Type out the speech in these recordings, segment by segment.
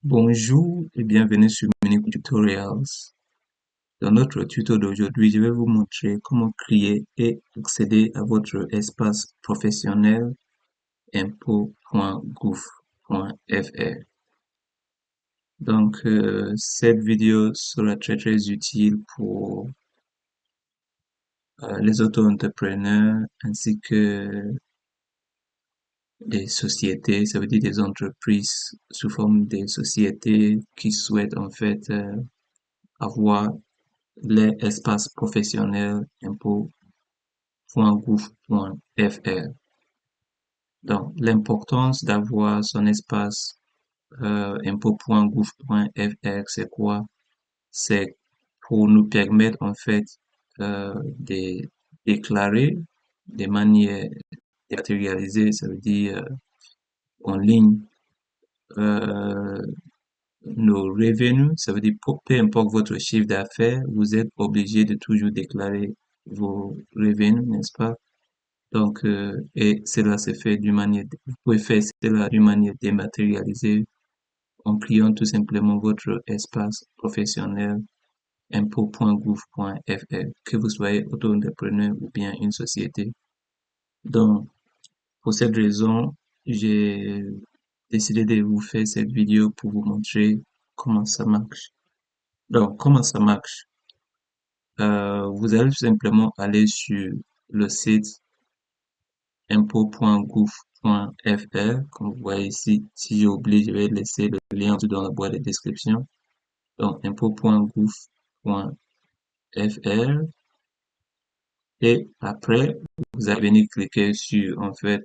Bonjour et bienvenue sur Mini Tutorials. Dans notre tuto d'aujourd'hui, je vais vous montrer comment créer et accéder à votre espace professionnel impôts.gouv.fr. Donc, cette vidéo sera très utile pour les auto-entrepreneurs ainsi que des sociétés, ça veut dire des entreprises sous forme des sociétés qui souhaitent en fait avoir les espaces professionnels impôts.gouv.fr. Donc, l'importance d'avoir son espace impôts.gouv.fr, c'est quoi? C'est pour nous permettre en fait de déclarer de manière dématérialisée, ça veut dire en ligne, euh, nos revenus, ça veut dire peu importe votre chiffre d'affaires, vous êtes obligé de toujours déclarer vos revenus, n'est-ce pas? Donc, et cela se fait d'une manière, vous pouvez faire cela d'une manière dématérialisée en créant tout simplement votre espace professionnel impôts.gouv.fr, que vous soyez auto-entrepreneur ou bien une société. Donc, pour cette raison, j'ai décidé de vous faire cette vidéo pour vous montrer comment ça marche. Donc, comment ça marche? Vous allez tout simplement aller sur le site impôts.gouv.fr. Comme vous voyez ici, si j'ai oublié, je vais laisser le lien dans la boîte de description. Donc, impôts.gouv.fr. Et après, vous allez venir cliquer sur, en fait,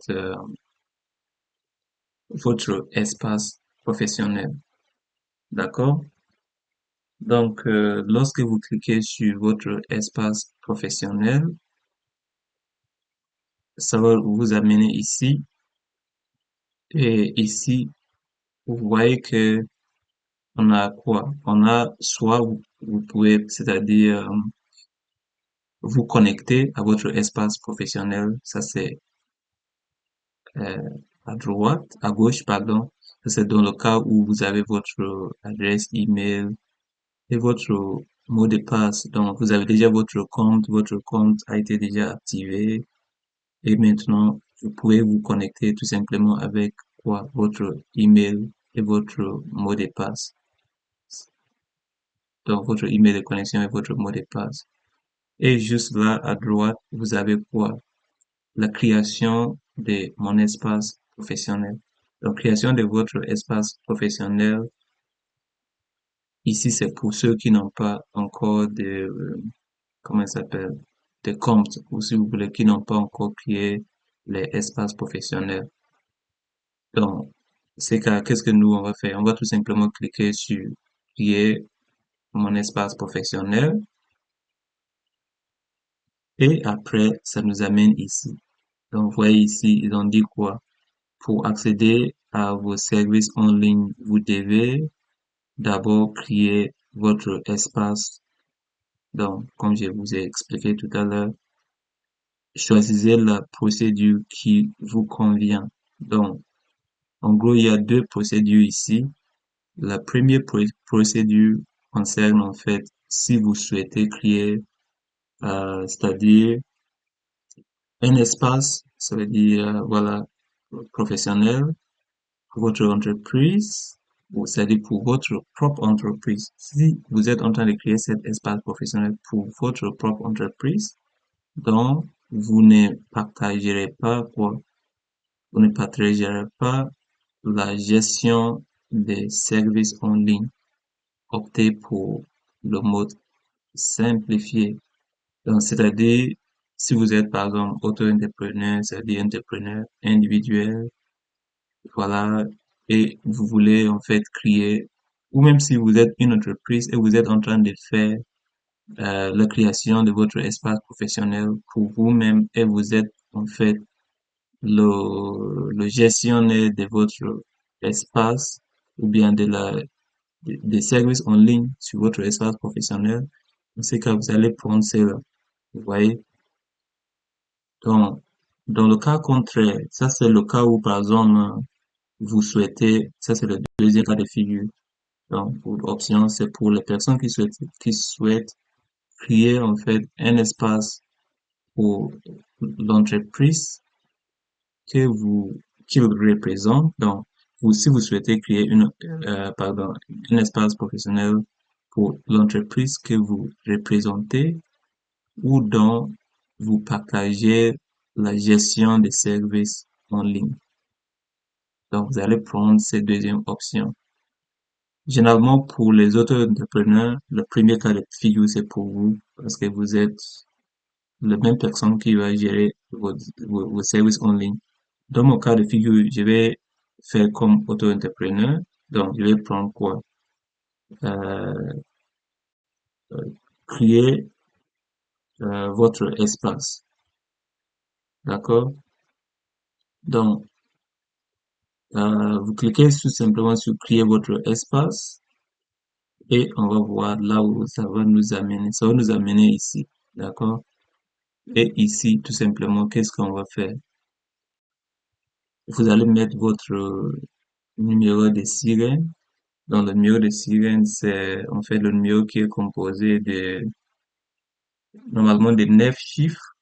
votre espace professionnel. D'accord? Donc, lorsque vous cliquez sur votre espace professionnel, ça va vous amener ici. Et ici, vous voyez que on a quoi? On a soit vous pouvez, c'est-à-dire vous connecter à votre espace professionnel. Ça c'est euh, à droite, à gauche, pardon. Ça c'est dans le cas où vous avez votre adresse email et votre mot de passe. Donc vous avez déjà votre compte a été déjà activé et maintenant vous pouvez vous connecter tout simplement avec quoi? Votre email et votre mot de passe. Donc votre email de connexion et votre mot de passe. Et juste là à droite, vous avez quoi? La création de mon espace professionnel. Donc création de votre espace professionnel. Ici, c'est pour ceux qui n'ont pas encore de, comment ça s'appelle, de compte, ou si vous voulez, qui n'ont pas encore créé les espaces professionnels. Donc, qu'est-ce que nous, on va faire? On va tout simplement cliquer sur créer mon espace professionnel. Et après, ça nous amène ici. Donc, vous voyez ici, ils ont dit quoi? Pour accéder à vos services en ligne, vous devez d'abord créer votre espace. Donc, comme je vous ai expliqué tout à l'heure, choisissez la procédure qui vous convient. Donc, en gros, il y a deux procédures ici. La première procédure concerne en fait si vous souhaitez créer, c'est-à-dire un espace, ça veut dire, voilà, professionnel pour votre entreprise, ou c'est-à-dire pour votre propre entreprise. Si vous êtes en train de créer cet espace professionnel pour votre propre entreprise, donc vous ne partagerez pas quoi? Vous ne partagerez pas la gestion des services en ligne. Optez pour le mode simplifié. Donc, c'est-à-dire, si vous êtes par exemple auto-entrepreneur, c'est-à-dire entrepreneur individuel, voilà, et vous voulez en fait créer, ou même si vous êtes une entreprise et vous êtes en train de faire la création de votre espace professionnel pour vous-même et vous êtes en fait le gestionnaire de votre espace ou bien des services en ligne sur votre espace professionnel, dans ce cas, vous allez prendre cela. Vous voyez? Donc, dans le cas contraire, ça c'est le cas où, par exemple, vous souhaitez, ça c'est le deuxième cas de figure. Donc, pour l'option, c'est pour les personnes qui souhaitent créer, en fait, un espace pour l'entreprise que vous, qu'ils représentent. Donc, si vous souhaitez créer un espace professionnel pour l'entreprise que vous représentez ou dont vous partagez la gestion des services en ligne. Donc, vous allez prendre cette deuxième option. Généralement, pour les autres entrepreneurs, le premier cas de figure, c'est pour vous parce que vous êtes la même personne qui va gérer vos services en ligne. Dans mon cas de figure, je vais faire comme auto-entrepreneur. Donc, je vais prendre quoi? Euh, Créer votre espace. D'accord? Donc, vous cliquez tout simplement sur créer votre espace et on va voir là où ça va nous amener. Ça va nous amener ici. D'accord? Et ici, tout simplement, qu'est-ce qu'on va faire? Vous allez mettre votre numéro de sirène. Donc, le numéro de sirène, c'est en fait le numéro qui est composé normalement de 9 chiffres.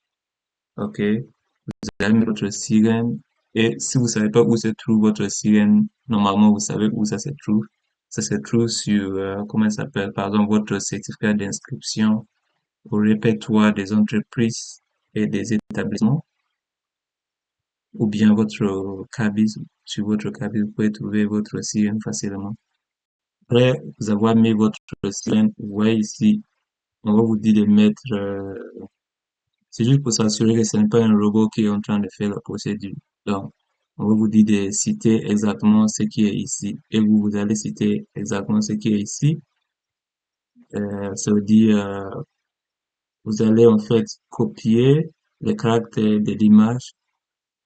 OK? Vous allez mettre votre sirène. Et si vous savez pas où se trouve votre sirène, normalement, vous savez où ça se trouve. Ça se trouve sur, comment ça s'appelle? Par exemple, votre certificat d'inscription au répertoire des entreprises et des établissements, ou bien votre cabis, sur votre cabis, vous pouvez trouver votre sirène facilement. Après vous avoir mis votre sirène, vous voyez ici, on va vous dire de mettre, c'est juste pour s'assurer que ce n'est pas un robot qui est en train de faire la procédure. Donc, on va vous dire de citer exactement ce qui est ici. Et vous allez citer exactement ce qui est ici. Ça veut dire, vous allez en fait copier les caractères de l'image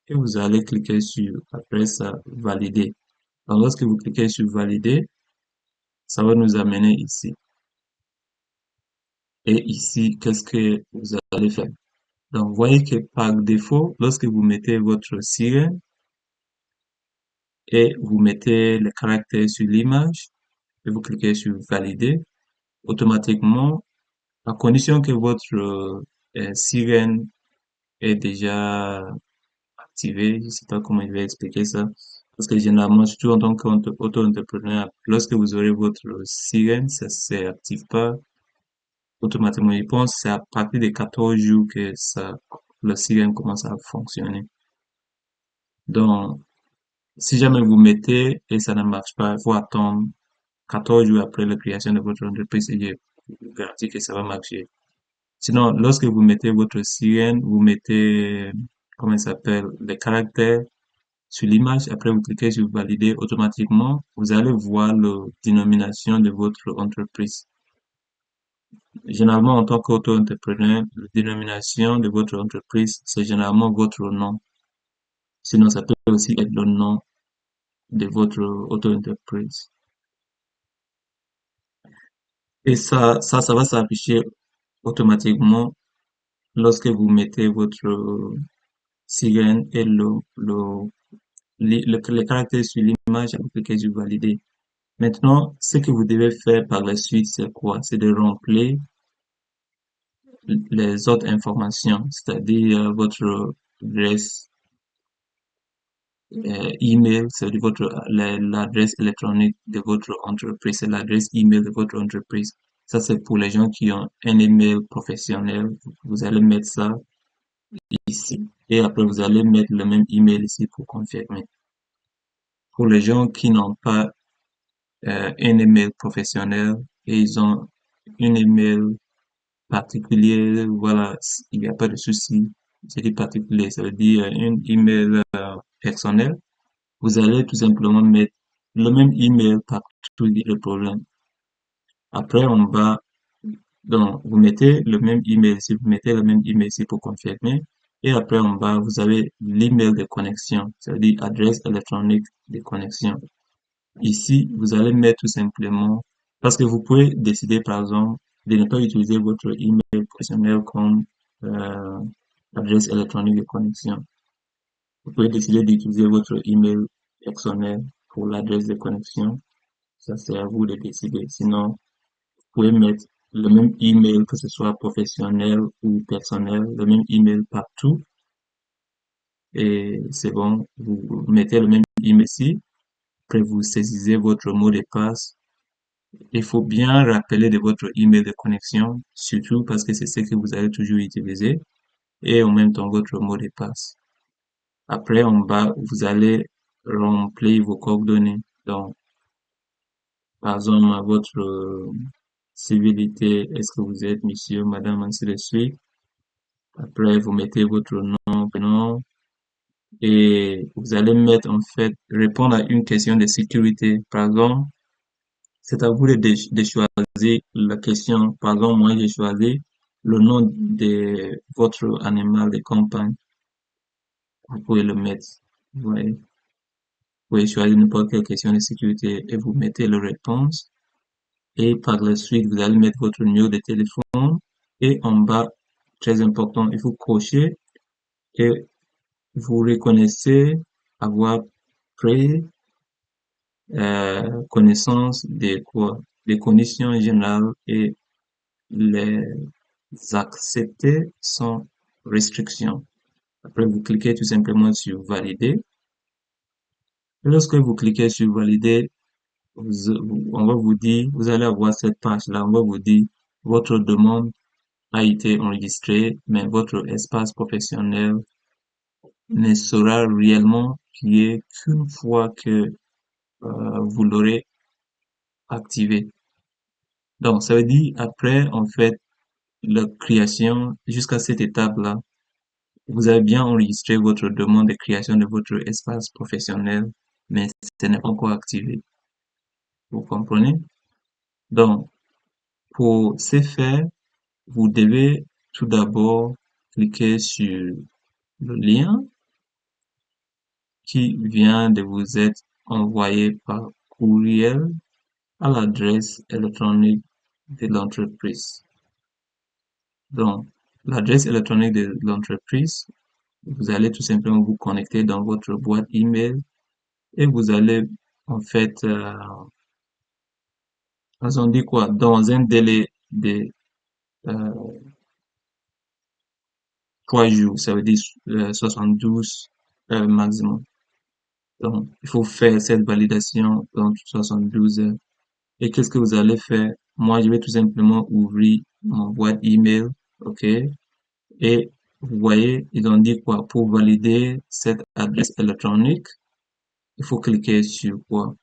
et vous allez cliquer sur, après ça, valider. Donc, lorsque vous cliquez sur valider, ça va nous amener ici. Et ici, qu'est-ce que vous allez faire? Donc, vous voyez que par défaut, lorsque vous mettez votre sirène et vous mettez les caractères sur l'image et vous cliquez sur valider, automatiquement, à condition que votre sirène est déjà activée, je sais pas comment je vais expliquer ça, parce que généralement, surtout en tant qu'auto-entrepreneur, lorsque vous aurez votre sirène, ça s'active pas automatiquement. Je pense que c'est à partir de 14 jours que le sirène commence à fonctionner. Donc, si jamais vous mettez et ça ne marche pas, il faut attendre 14 jours après la création de votre entreprise et je vous garantis que ça va marcher. Sinon, lorsque vous mettez votre sirène, vous mettez, comment ça s'appelle, les caractères sur l'image. Après, vous cliquez sur valider automatiquement. Vous allez voir la dénomination de votre entreprise. Généralement, en tant qu'auto-entrepreneur, la dénomination de votre entreprise, c'est généralement votre nom. Sinon, ça peut aussi être le nom de votre auto-entreprise. Et ça va s'afficher automatiquement lorsque vous mettez votre sirène et les caractères sur l'image avec sur valider. Maintenant, ce que vous devez faire par la suite, c'est quoi? C'est de remplir les autres informations, c'est-à-dire votre adresse email, c'est-à-dire l'adresse électronique de votre entreprise, c'est l'adresse email de votre entreprise. Ça, c'est pour les gens qui ont un email professionnel. Vous allez mettre ça ici. Et après, vous allez mettre le même email ici pour confirmer. Pour les gens qui n'ont pas un email professionnel et ils ont un email particulier, voilà, il n'y a pas de souci. C'est dit particulier, ça veut dire un email personnel. Vous allez tout simplement mettre le même email partout le problème. Après, on va, donc, vous mettez le même email ici, vous mettez le même email ici pour confirmer. Et après, en bas, vous avez l'email de connexion, c'est-à-dire adresse électronique de connexion. Ici, vous allez mettre tout simplement, parce que vous pouvez décider, par exemple, de ne pas utiliser votre email professionnel comme euh, adresse électronique de connexion. Vous pouvez décider d'utiliser votre email personnel pour l'adresse de connexion. Ça, c'est à vous de décider. Sinon, vous pouvez mettre le même email, que ce soit professionnel ou personnel, le même email partout. Et c'est bon, vous mettez le même email ici. Après, vous saisissez votre mot de passe. Il faut bien rappeler de votre email de connexion, surtout parce que c'est ce que vous allez toujours utiliser, et en même temps votre mot de passe. Après, en bas, vous allez remplir vos coordonnées. Donc, par exemple, votre civilité, est-ce que vous êtes monsieur, madame, ainsi de suite. Après, vous mettez votre nom, prénom, et vous allez mettre, en fait, répondre à une question de sécurité. Par exemple, c'est à vous de choisir la question. Par exemple, moi, j'ai choisi le nom de votre animal de campagne. Vous pouvez le mettre. Vous voyez. Vous pouvez choisir n'importe quelle question de sécurité et vous mettez la réponse. Et par la suite, vous allez mettre votre numéro de téléphone. Et en bas, très important, il faut cocher et vous reconnaissez avoir pris connaissance des quoi, des conditions générales et les accepter sans restriction. Après, vous cliquez tout simplement sur valider. Et lorsque vous cliquez sur valider, on va vous dire, vous allez avoir cette page-là, on va vous dire, votre demande a été enregistrée, mais votre espace professionnel ne sera réellement payé qu'une fois que vous l'aurez activé. Donc, ça veut dire, après, en fait, la création, jusqu'à cette étape-là, vous avez bien enregistré votre demande de création de votre espace professionnel, mais ce n'est pas encore activé. Vous comprenez? Donc, pour ce faire, vous devez tout d'abord cliquer sur le lien qui vient de vous être envoyé par courriel à l'adresse électronique de l'entreprise. Donc, l'adresse électronique de l'entreprise, vous allez tout simplement vous connecter dans votre boîte email et vous allez en fait, on dit quoi, dans un délai de euh, 3 jours, ça veut dire 72 heures maximum. Donc, il faut faire cette validation dans 72 heures. Et qu'est-ce que vous allez faire? Moi, je vais tout simplement ouvrir mon boîte email, ok? Et vous voyez, ils ont dit quoi? Pour valider cette adresse électronique, il faut cliquer sur quoi?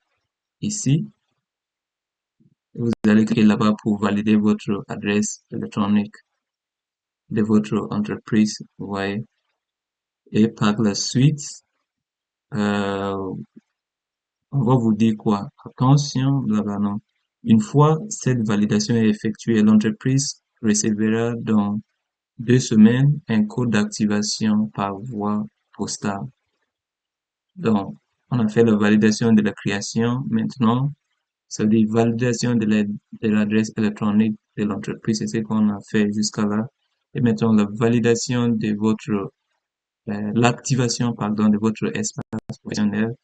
Ici. Vous allez cliquer là-bas pour valider votre adresse électronique de votre entreprise, vous voyez. Et par la suite, euh, on va vous dire quoi? Attention, là-bas, non. Une fois cette validation est effectuée, l'entreprise recevra dans 2 semaines un code d'activation par voie postale. Donc, on a fait la validation de la création. Maintenant, ça veut dire validation de l'adresse électronique de l'entreprise. C'est ce qu'on a fait jusqu'à là. Et maintenant, la validation de votre, l'activation, pardon, de votre espace professionnel.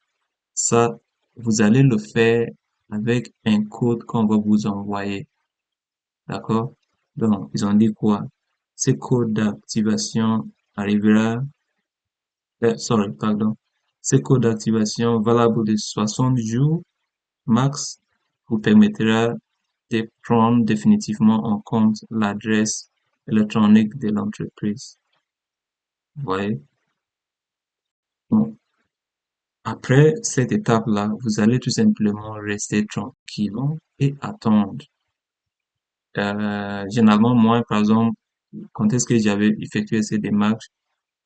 Ça, vous allez le faire avec un code qu'on va vous envoyer. D'accord? Donc, ils ont dit quoi? Ce code d'activation arrivera, pardon. Ce code d'activation valable de 60 jours max vous permettra de prendre définitivement en compte l'adresse électronique de l'entreprise. Vous voyez? Bon. Après cette étape-là, vous allez tout simplement rester tranquillement et attendre. Généralement, moi, par exemple, quand est-ce que j'avais effectué ces démarches?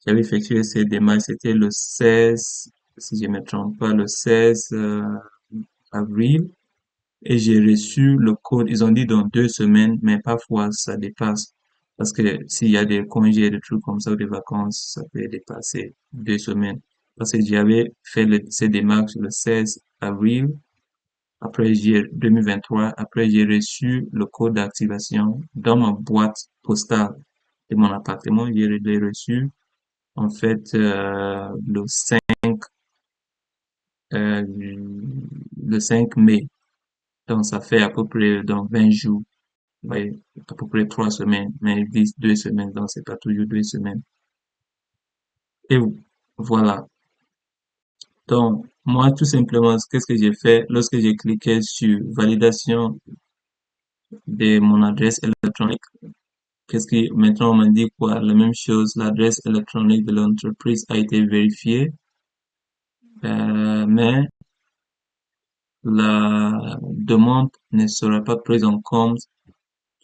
J'avais effectué ces démarches, c'était le 16, si je ne me trompe pas, le 16 avril. Et j'ai reçu le code, ils ont dit dans 2 semaines, mais parfois ça dépasse. Parce que s'il y a des congés, des trucs comme ça, ou des vacances, ça peut dépasser 2 semaines. Parce que j'avais fait ces démarches le 16 avril, après j'ai 2023, après j'ai reçu le code d'activation dans ma boîte postale de mon appartement. J'ai l'ai reçu en fait euh, le 5 mai. Donc, ça fait à peu près dans 20 jours. Vous voyez, à peu près 3 semaines, mais ils disent 2 semaines, donc c'est pas toujours 2 semaines. Et voilà. Donc, moi, tout simplement, qu'est-ce que j'ai fait lorsque j'ai cliqué sur validation de mon adresse électronique? Maintenant, on m'a dit quoi? La même chose, l'adresse électronique de l'entreprise a été vérifiée, mais la demande ne sera pas prise en compte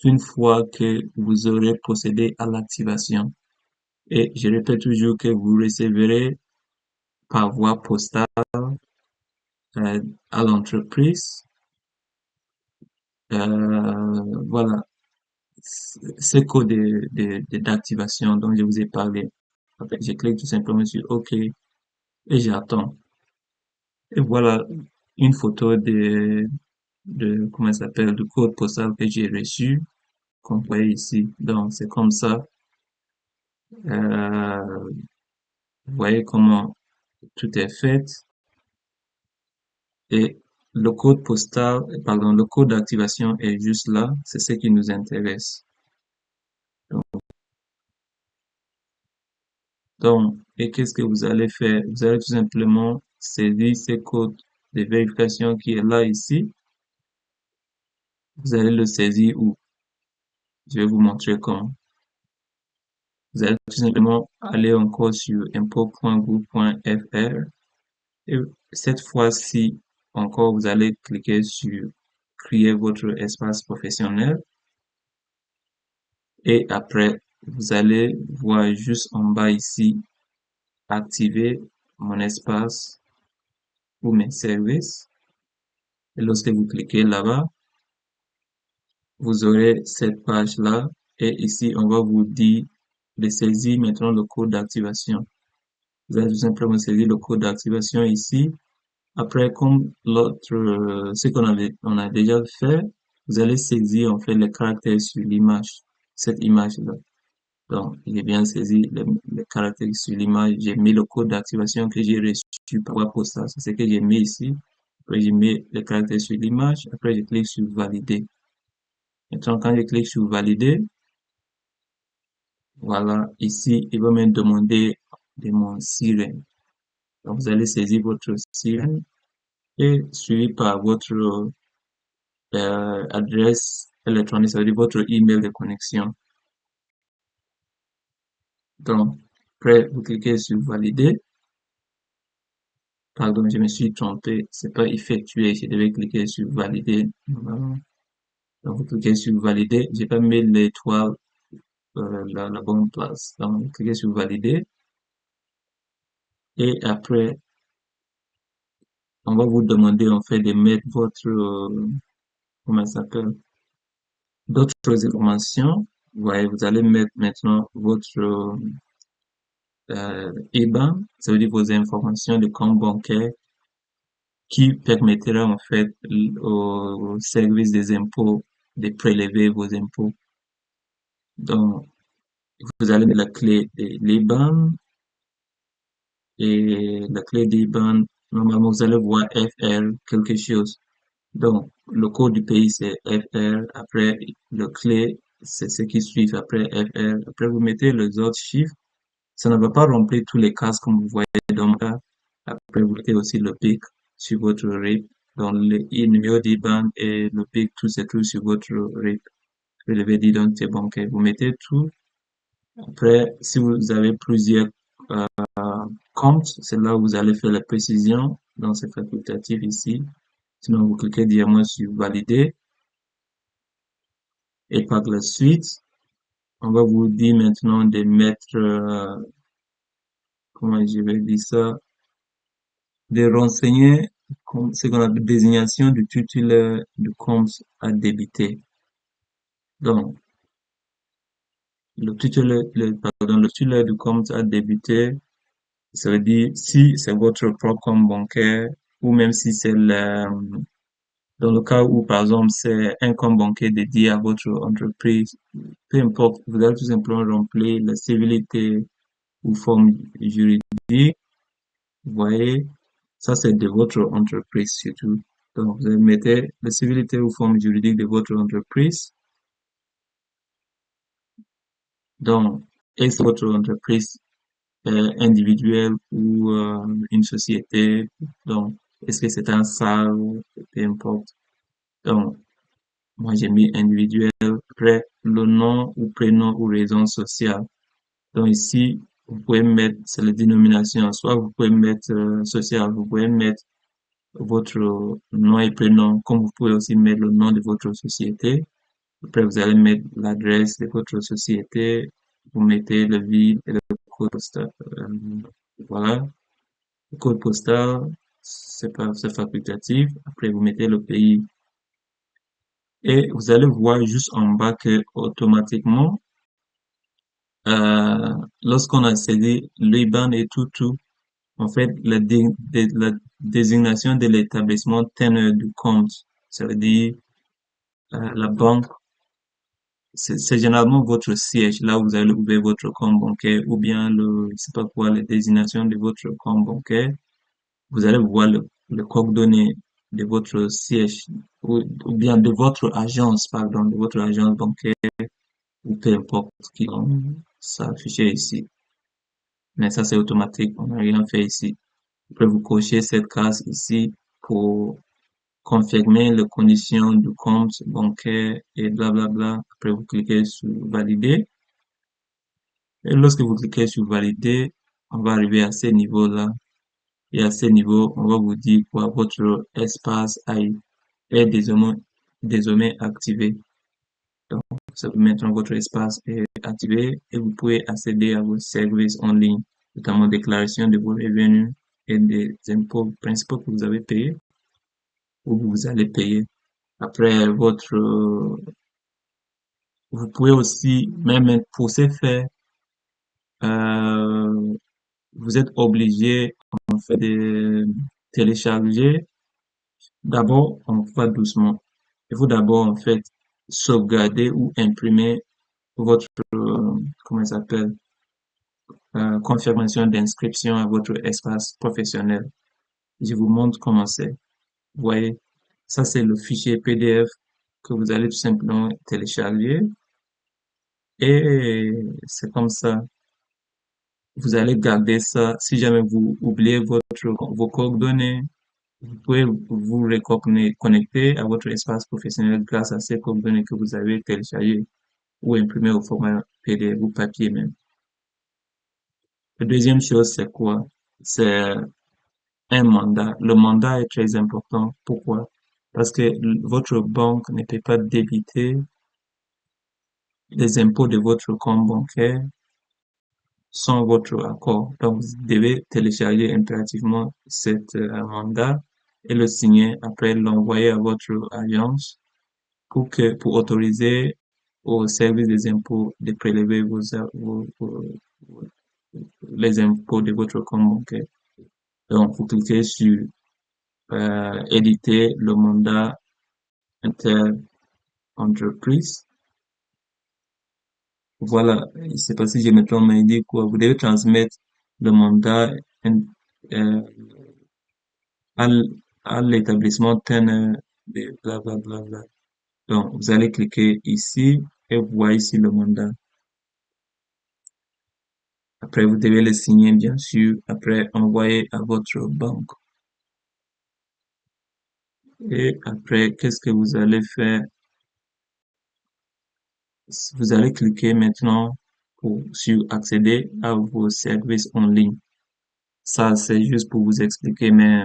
une fois que vous aurez procédé à l'activation. Et je répète toujours que vous recevrez par voie postale euh, à l'entreprise. Voilà, ce code d'activation dont je vous ai parlé. En fait, je clique tout simplement sur OK et j'attends. Et voilà une photo comment ça s'appelle, du code postal que j'ai reçu, qu'on voit ici. Donc, c'est comme ça. Vous voyez comment tout est fait. Et le code postal, pardon, le code d'activation est juste là. C'est ce qui nous intéresse. Donc, et qu'est-ce que vous allez faire? Vous allez tout simplement saisir ce code de vérification qui est là ici. Vous allez le saisir où? Je vais vous montrer comment. Vous allez tout simplement aller encore sur impôt.gouv.fr et cette fois-ci, encore, vous allez cliquer sur créer votre espace professionnel et après, vous allez voir juste en bas ici, activer mon espace ou mes services. Et lorsque vous cliquez là-bas, vous aurez cette page-là et ici, on va vous dire de saisir maintenant le code d'activation. Vous allez tout simplement saisir le code d'activation ici. Après, comme ce on a déjà fait, vous allez saisir en fait les caractères sur l'image, cette image-là. Donc, j'ai bien saisi les caractères sur l'image. J'ai mis le code d'activation que j'ai reçu par voie postale. C'est ce que j'ai mis ici. Après, j'ai mis les caractères sur l'image. Après, je clique sur valider. Maintenant, quand je clique sur valider, voilà, ici, il va me demander de mon sirène. Donc, vous allez saisir votre sirène et suivi par votre adresse électronique, ça veut dire votre email de connexion. Donc, après, vous cliquez sur valider. Pardon, je me suis trompé. C'est pas effectué. Je devais cliquer sur valider. Normalement. Donc, vous cliquez sur valider. J'ai pas mis l'étoile la bonne place. Donc, vous cliquez sur valider. Et après, on va vous demander en fait de mettre votre, comment ça s'appelle, d'autres informations. Ouais, vous allez mettre maintenant votre IBAN, ça veut dire vos informations de compte bancaire qui permettra en fait au service des impôts de prélever vos impôts. Donc, vous allez mettre la clé de l'IBAN et la clé d'IBAN, normalement vous allez voir FR quelque chose. Donc, le code du pays c'est FR, après le clé c'est ce qui suit après FR, après vous mettez les autres chiffres. Ça ne va pas remplir tous les cases comme vous voyez dans le cas. Après, vous mettez aussi le PIC sur votre RIP. Donc, le numéro d'IBAN et le PIC, tout c'est tout sur votre RIP. Relevé d'identité bancaire. Vous mettez tout. Après, si vous avez plusieurs euh, comptes, c'est là où vous allez faire la précision. Donc, c'est facultatif ici. Sinon, vous cliquez directement sur valider. Et par la suite, on va vous dire maintenant de mettre, comment je vais dire ça, de renseigner ce qu'on appelle désignation du titulaire du compte à débiter. Donc, le titulaire du compte à débiter, ça veut dire si c'est votre propre compte bancaire ou même si c'est dans le cas où, par exemple, c'est un compte bancaire dédié à votre entreprise, peu importe, vous allez tout simplement remplir la civilité ou forme juridique. Vous voyez, ça c'est de votre entreprise surtout. Donc, vous mettez la civilité ou forme juridique de votre entreprise. Donc, est-ce votre entreprise individuelle ou une société? Donc, est-ce que c'est un SAL, peu importe. Donc, moi, j'ai mis individuel. Après, le nom ou prénom ou raison sociale. Donc, ici, vous pouvez mettre, c'est la dénomination. Soit vous pouvez mettre social, vous pouvez mettre votre nom et prénom, comme vous pouvez aussi mettre le nom de votre société. Après, vous allez mettre l'adresse de votre société. Vous mettez le ville et le code postal. Voilà. Le code postal, c'est facultatif. Après, vous mettez le pays. Et vous allez voir juste en bas que automatiquement, lorsqu'on a cédé l'IBAN et tout, en fait, la désignation de l'établissement teneur du compte, ça veut dire la banque, c'est généralement votre siège, là où vous allez ouvrir votre compte bancaire, ou bien je sais pas quoi, la désignation de votre compte bancaire. Vous allez voir le coordonnées de votre siège, ou bien de votre agence, pardon, de votre agence bancaire, ou peu importe qui ont ça affiché ici. Mais ça, c'est automatique, on n'a rien fait ici. Vous pouvez vous cocher cette case ici pour confirmer les conditions du compte bancaire et blablabla. Après, vous cliquez sur valider. Et lorsque vous cliquez sur valider, on va arriver à ce niveau-là. Et à ce niveau, on va vous dire quoi, votre espace AI est désormais activé. Donc, maintenant votre espace est activé et vous pouvez accéder à vos services en ligne, notamment déclaration de vos revenus et des impôts principaux que vous avez payés ou que vous allez payer. Après vous pouvez aussi, même pour ce faire, euh, vous êtes obligé en fait de télécharger. D'abord, on va doucement. Il faut d'abord en fait sauvegarder ou imprimer votre comment ça s'appelle confirmation d'inscription à votre espace professionnel. Je vous montre comment c'est. Vous voyez, ça c'est le fichier PDF que vous allez tout simplement télécharger et c'est comme ça. Vous allez garder ça. Si jamais vous oubliez vos coordonnées, vous pouvez vous reconnecter à votre espace professionnel grâce à ces coordonnées que vous avez téléchargées ou imprimées au format PDF ou papier même. La deuxième chose, c'est quoi? C'est un mandat. Le mandat est très important. Pourquoi? Parce que votre banque ne peut pas débiter les impôts de votre compte bancaire sans votre accord. Donc, vous devez télécharger impérativement cet mandat et le signer après l'envoyer à votre agence pour autoriser au service des impôts de prélever les impôts de votre compte bancaire. Donc, vous cliquez sur éditer le mandat inter-entreprise. Voilà, je sais pas si je me trompe, mais il dit quoi? Vous devez transmettre le mandat euh, à, à l'établissement teneur de blablabla. Donc, vous allez cliquer ici et vous voyez ici le mandat. Après, vous devez le signer, bien sûr. Après, envoyer à votre banque. Et après, qu'est-ce que vous allez faire? Vous allez cliquer maintenant sur accéder à vos services en ligne. Ça, c'est juste pour vous expliquer, mais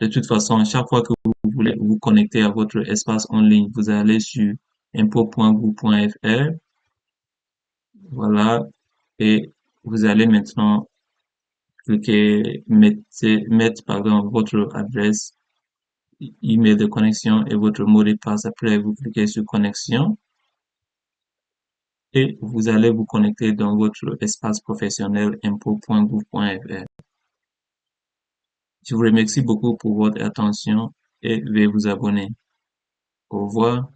de toute façon, à chaque fois que vous voulez vous connecter à votre espace en ligne, vous allez sur impôt.gouv.fr, voilà, et vous allez maintenant cliquer, pardon, votre adresse, email de connexion et votre mot de passe. Après, vous cliquez sur connexion et vous allez vous connecter dans votre espace professionnel impôt.gouv.fr. Je vous remercie beaucoup pour votre attention et veuillez vous abonner. Au revoir.